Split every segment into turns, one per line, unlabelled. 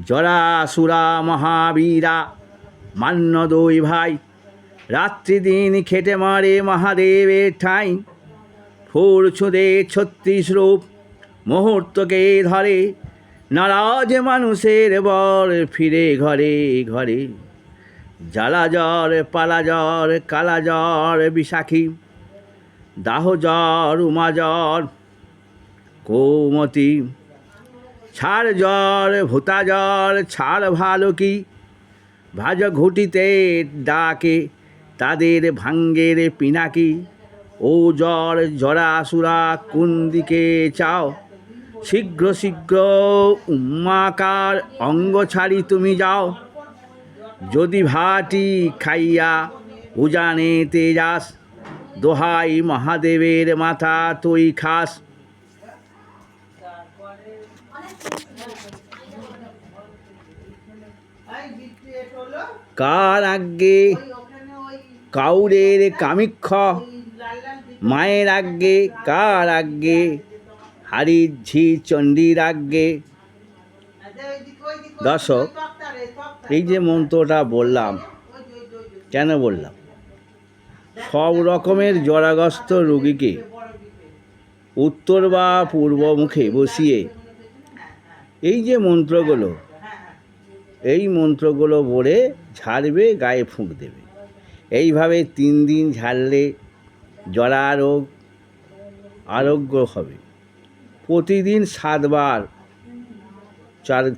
জরাসুরা মহাবীরা মান্য দুই ভাই, রাত্রি দিন খেটে মারে মহাদেবের ঠাঁই। ফুল ছুঁদে ৩৬ রূপ মুহূর্তকে ধরে, নারাজ মানুষের বর ফিরে ঘরে ঘরে। জ্বালা জ্বর, পালা জ্বর, কালা জ্বর, বিশাখী, দাহ জ্বর, উমা জ্বর, কৌমতি, ছাড় জ্বর, ভূতা জ্বর, ছাড় ভালো কি। ভাজ ঘুটিতে ডাকে তাদের ভাঙ্গের পিনাকি। ও জ্বর জরাসুরা কোন দিকে চাও, শীঘ্র শীঘ্র উম্মাকার অঙ্গ ছাড়ি তুমি যাও। যদি ভাটি খাইয়া উজানেতে যাস, দোহাই মহাদেবের মাথা তুই খাস। কার আজ্ঞে কাউরের কামিক্ষ, মায়ের আজ্ঞে কার আজ্ঞে, হারির ঝি চণ্ডীর আজ্ঞে। দর্শক, এই যে মন্ত্রটা বললাম, কেন বললাম? সব রকমের জরাগ্রস্ত রোগীকে উত্তর বা পূর্ব মুখে বসিয়ে এই যে মন্ত্রগুলো, এই মন্ত্রগুলো বলে ঝাড়বে, গায়ে ফুঁক দেবে। এইভাবে 3 দিন ঝাড়লে জরা রোগ আরোগ্য হবে। প্রতিদিন 7 বার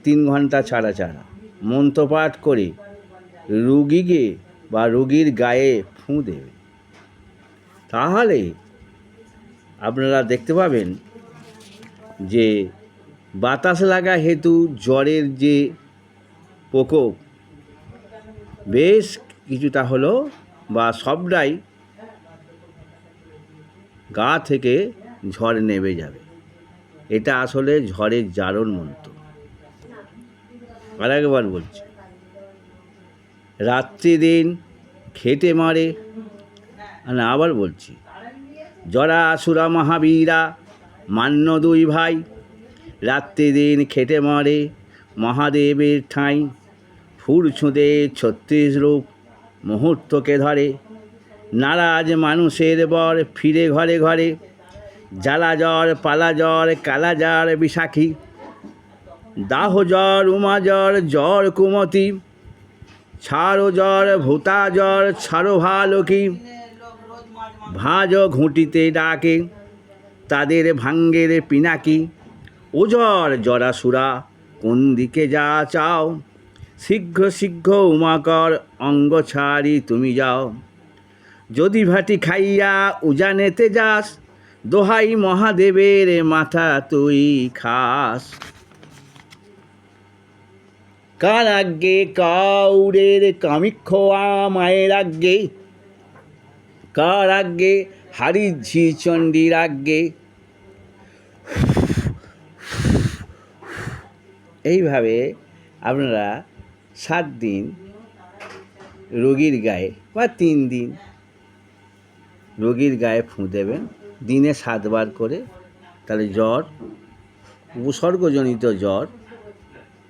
3 ঘন্টা ছাড়া ছাড়া মন্ত্রপাঠ করে রোগীকে বা রোগীর গায়ে ফুঁ দেবে। তাহলে আপনারা দেখতে পাবেন যে বাতাস লাগা হেতু জ্বরের যে প্রকোপ বেশ কিছুটা হলো বা সবটাই গা থেকে ঝড় নেমে যাবে। এটা আসলে ঝড়ের জারণ মন্ত্র। আর একবার বলছি, রাত্রি দিন খেটে মারে, আবার বলছি, জরাসুরা মহাবীরা মান্য দুই ভাই, রাত্রি দিন খেটে মারে মহাদেবের ঠাঁই। ফুল ছুঁদে ৩৬ রূপ মুহূর্তকে ধরে, নারাজ মানুষের বর ফিরে ঘরে ঘরে। জ্বালা জ্বর, পালা জ্বর, কালা জ্বর, বিশাখী, দাহ জ্বর, উমা জ্বর, জ্বর কুমতি, ছাড়ো জ্বর, ভূতা জ্বর, ছাড়ো ভালো কি। ভাজ ঘুঁটিতে ডাকে তাদের ভাঙ্গের পিনাকি। ও জ্বর জরাসুরা কোন দিকে যা চাও, শীঘ্র শীঘ্র উমাকর অঙ্গ ছাড়ি তুমি যাও। যদি ভাটি খাইয়া উজানেতে যাস, দোহাই মহাদেবের মাথা তুই খাস। কার আজ্ঞে কাউরের কামিক্ষ, মায়ের আজ্ঞে কার আজ্ঞে, হারির ঝি চণ্ডীর আজ্ঞে। এইভাবে আপনারা 7 দিন রোগীর গায়ে বা 3 দিন রোগীর গায়ে ফুঁ দেবেন, দিনে 7 বার করে। তাহলে জ্বর, উপসর্গজনিত জ্বর,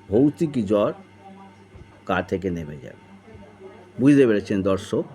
ভৌতিক জ্বর গা থেকে নেমে যাবে। বুঝতে পেরেছেন দর্শক?